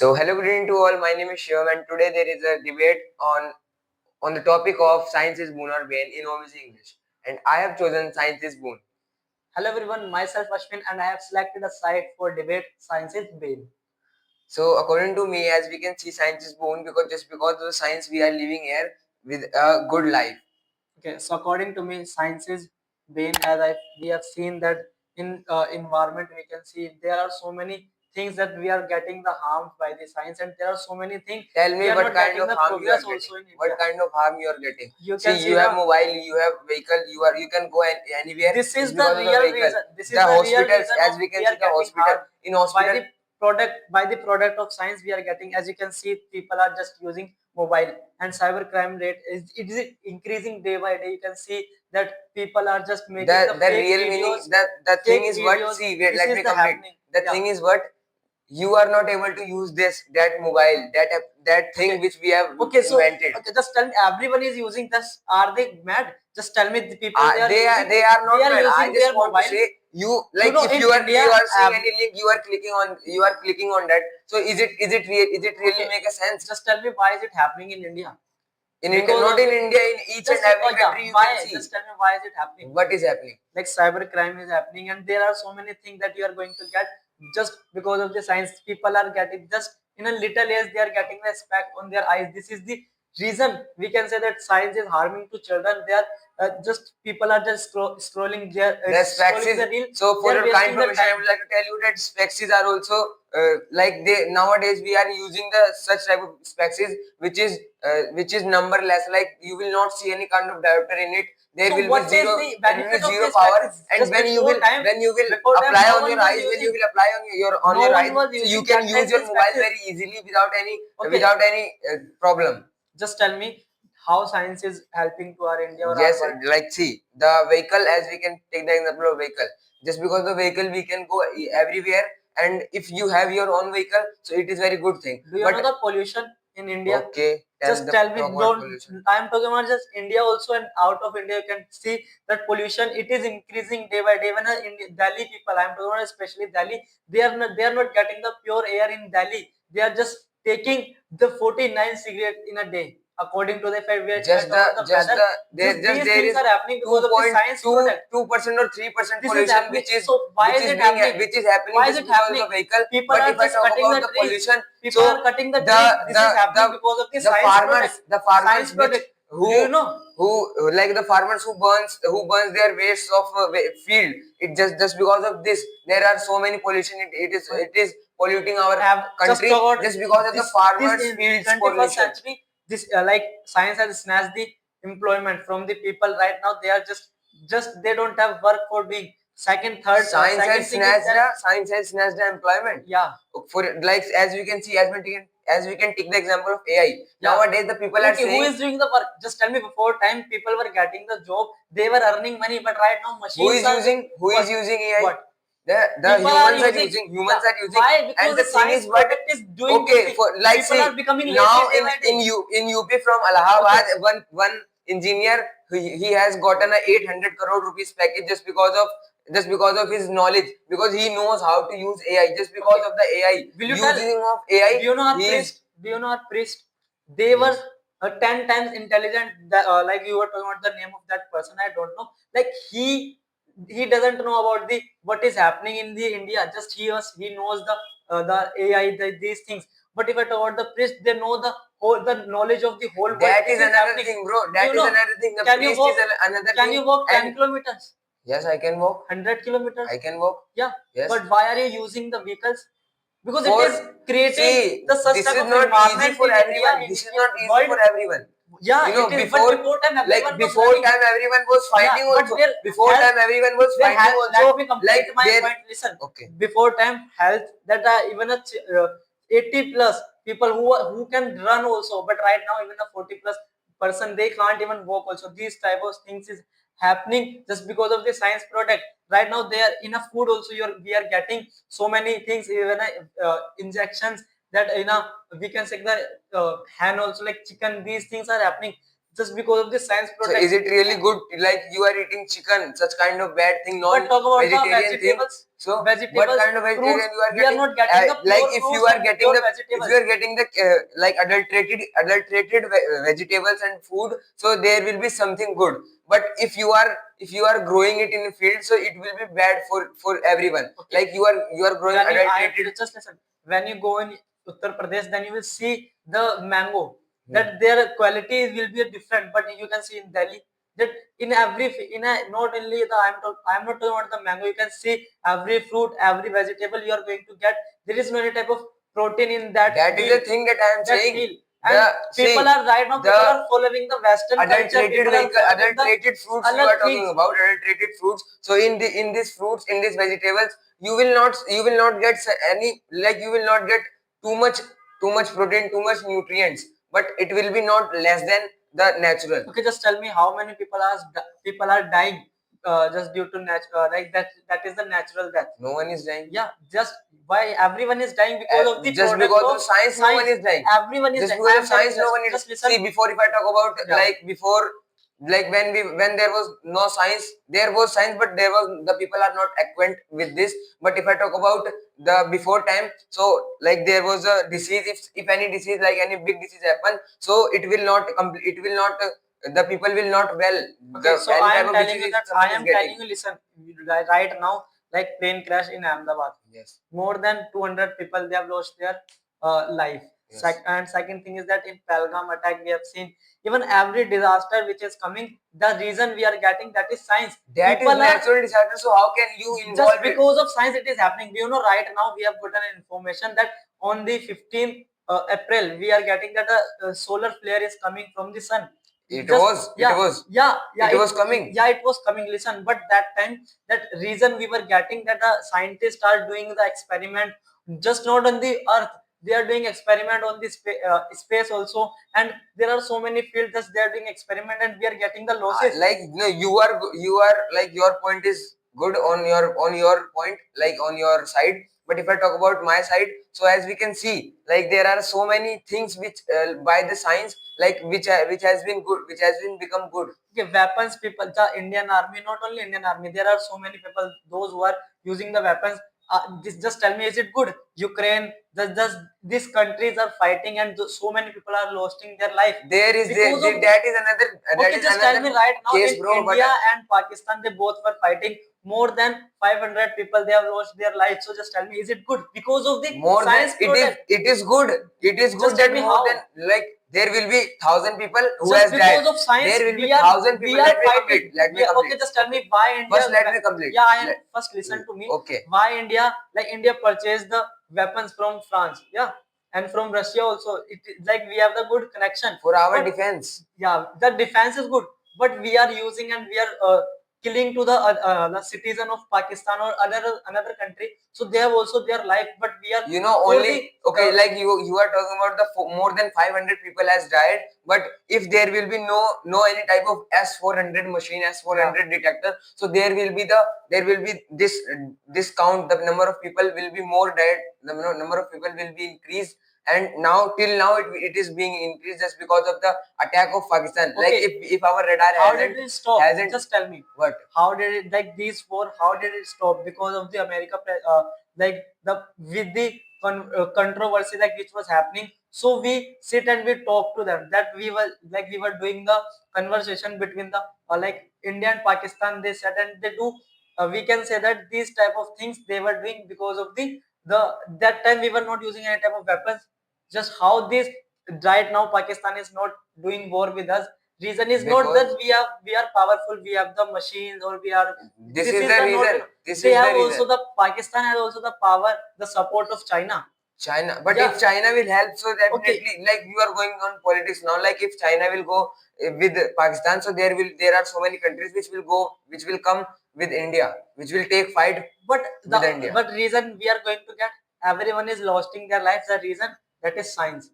So hello, good evening to all. My name is Shivam, and today there is a debate on the topic of science is boon or bane in OMC English, and I have chosen science is boon. Hello everyone, myself Ashwin and I have selected a site for debate Science is Babe. So according to me, as we can see, science is boon just because of the science we are living here with a good life. Okay, so according to me, science is bane we have seen that in environment we can see there are so many things that we are getting the harm by the science, and there are so many things. Tell me what kind of harm you are getting. Also in What India. kind of harm you are getting? You See, can see you have the mobile, you have vehicle, you can go anywhere. this is It's the because of the real vehicle. reason. This is The the real hospitals, reason as of we can we see, are the getting hospital harmed in hospital. by the product of science we are getting. As you can see, people are just using mobile, and cyber crime rate is increasing day by day. You can see that people are just making the The fake real meaning, videos. the thing Fake is what, videos. see, wait, This let is me the complete. happening. The Yeah. thing is what, you are not able to use that mobile, that thing Okay. which we have Okay, so invented. okay, just tell me, everyone is using this. Are they mad? Just tell me, the people they are using. They are not They are mad. I using just their want to mobile. say, you like, You know, if in you India, are seeing any link, you are clicking on that. So is it really okay, make a sense? just tell me, why is it happening in India? In India, not in India, in each and every country you Why? can see Just tell me, why is it happening? what is happening. Like cyber crime is happening, and there are so many things that you are going to get just because of the science. People are getting just in a little age, they are getting the speck on their eyes. This is the reason we can say that science is harming to children. They are just people are just scrolling their The specs scrolling is, the reel. so They for are your kind wasting the permission, I time. would like to tell you that specs are also like they nowadays we are using the such type of specs which is numberless. Like you will not see any kind of diopter in it. There So will be what is zero. the There will be benefit of zero this power. practice? And Just when you will before time, apply no on one your was eyes, when you using. will apply on No your one eyes, was so you using can that use time your this mobile practice. very easily Okay, without any problem. just tell me how science is helping to our India or our Yes, world. like see the vehicle, as we can take the example of vehicle. Just because the vehicle we can go everywhere, and if you have your own vehicle, so it is very good thing. Do you know But the pollution in India? okay, Just tell me, talk about don't. pollution. I am talking about just India also, and out of India, you can see that pollution. It is increasing day by day. When in Delhi people, I am talking about especially Delhi, they are not getting the pure air in Delhi. They are just taking the 49 cigarette in a day. According to the fact, we are talking about the weather. These There things is are happening because of the science product. 2% or 3% This is pollution happening. So why is it happening? which is happening Why is just it because of happening? the vehicle. People But are if I just talk cutting about the the trees. pollution, People so are cutting the trees. This is happening because of the science product. the farmers Science which product. Do you know? who like the farmers who burns their wastes of field, it just because of this there are so many pollution. It is polluting our Have just country about just because of the this farmers in fields 21st pollution. century. This like science has snatched the employment from the people. Right now they are just they don't have work for doing. Second thing is that Science has snatched the employment. yeah. For like as we can see, as we can take the example of AI. Yeah. Nowadays the people are Okay, who saying, is doing the work? Just tell me, before time people were getting the job, they were earning money, but right now machines are who is what? using AI? What? The People are humans yeah. are using. Why? Because And the the thing science is what, product is doing okay, the for like people see are becoming now lazy day by day. in UP from Allahabad, Okay. one engineer, he has gotten a 800 crore rupees package just because of his knowledge, because he knows how to use AI. Just because Okay. of the AI, Will you tell? using of AI, Do you know our he is. priest? Do you know our priest? They were Yes. 10 times intelligent. Like you were talking about the name of that person, I don't know. Like he doesn't know about the what is happening in the India. Just he knows the AI these things. But if I talk about the priest, they know the knowledge of the whole world. That This is is another happening. thing, bro. Do you That is know? another thing. The Can you priest walk? is another Can thing. you walk 10 And kilometers? yes, I can walk. 100 kilometers? I can walk. Yeah. Yes. But why are you using the vehicles? Because it For is creating see, the such this type is of not easy environment for in India, everyone. This is not in easy world. for everyone. Yeah, You know, it is. But before time, everyone was before running. time, everyone was Yeah, fighting but also. their Before health, time, everyone was their fighting health. also. Let me complete Like my their point. Listen. okay. Before time, health that even a 80 plus people who can run also, but right now even a 40 plus person they can't even walk also. These type of things is happening just because of the science product. Right now, they are enough food also. We are getting so many things, even injections that we can say the hen also, like chicken. These things are happening. just because of the science So protect. is it really good? Like you are eating chicken, such kind of bad thing, But talk about the non-vegetarian thing. vegetables. So what Vegetables, kind of vegetarian fruits, you are we are getting? not getting the Like pure if you fruits are and getting pure the vegetables. if you are getting the like adulterated vegetables and food, so there will be something good. But if you are growing it in a field, so it will be bad for everyone. Okay. Like you are growing When you, adulterated. just listen, when you go in Uttar Pradesh, then you will see the mango, that their quality will be different. But you can see in Delhi that in every in a, not only the I'm not talking about the mango, you can see every fruit, every vegetable you are going to get, there is no any type of protein in that That is field, the thing that I am that saying. field. And people are right now, people are following the Western culture, people are following adulterated fruits you alag are talking things. about, adulterated fruits. So in these fruits, in these vegetables, you will not get any, like you will not get too much protein, too much nutrients, but it will be not less than the natural. Okay, just tell me how many people are dying just due to natural, like that is the natural death. No one is dying. Yeah, just why everyone is dying because of the Just product because of of science, no one is dying. Everyone is Just dying. because I of am telling science, you, no one is. just listen. See, before if I talk about Yeah. like before, like when there was no science, there was science, but there was the people are not acquainted with this. But if I talk about the before time, so like there was a disease. If any disease, like any big disease happen, so it will not complete. It will not. The people will not well. Okay, so any I type am of telling you disease that someone I is am getting. telling you, listen, right now, like plane crash in Ahmedabad. Yes. More than 200 people they have lost their life. Yes. And second thing is that in Pahalgam attack we have seen, even every disaster which is coming, the reason we are getting, that is science. That People is natural disaster. So how can you involve just it? because of science it is happening. You know, right now we have gotten an information that on the 15th April we are getting that a solar flare is coming from the sun. It Just- was. yeah, It was. yeah, yeah, It was coming. Yeah, it was coming. Listen, but that time, that reason we were getting, that the scientists are doing the experiment just not on the earth, they are doing experiment on the space also, and there are so many fields that they are doing experiment, and we are getting the losses. Like no, you are like your point is good on your point, like on your side. But if I talk about my side, so as we can see, like there are so many things which by the science, like which has been good, which has been become good. Okay, weapons, people, the Indian army, not only Indian army, there are so many people, those who are using the weapons. Just tell me, is it good? Ukraine, just these countries are fighting, and so many people are losing their life. There is Because of that is another. That okay, is just tell another me right now, case, in bro. India and Pakistan, they both were fighting. More than 500 people, they have lost their lives. So just tell me, is it good? Because of the More than science protest. it is good. It is good Just tell that me more how. than, like there will be 1,000 people who Just has died. because of science, There will be we are 1,000 we people. are Let me fighting. complete. Let me complete. Okay, just tell me why India. First, let me complete. Yeah, I am. First, listen to me. Okay. Why India? Like India purchased the weapons from France. Yeah, and from Russia also. Like we have the good connection For our but, defense. Yeah, the defense is good, but we are using and we are killing to the citizen of Pakistan or another country. So they have also their life, but we are only okay. Like you are talking about the more than 500 people has died, but if there will be no any type of S400 machine, S400 detector, so there will be this count. The number of people will be more dead. The number of people will be increased. And till now it is being increased just because of the attack of Pakistan. Okay. Like if our radar how did it stop? Just tell me. What? How did it, like these four? How did it stop? Because of the America, like the with the controversy like which was happening. So we sit and we talk to them. That we were doing the conversation between the like India and Pakistan. They said and they do. We can say that these type of things they were doing because of the that time we were not using any type of weapons. Just how this right now Pakistan is not doing war with us. Reason is not that we are powerful, we have the machines or we are. This is the reason. They have also the Pakistan has also the power, the support of China. China, but if China will help, so definitely, like you are going on politics now. Like if China will go with Pakistan, so there are so many countries which will come with India, which will take fight. But with India. But reason we are going to get, everyone is losing their lives. The reason, that is science.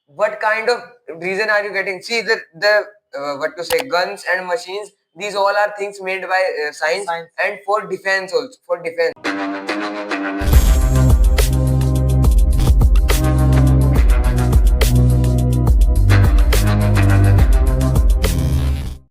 What kind of reason are you getting? See the what to say, guns and machines. These all are things made by science and for defense also. For defense.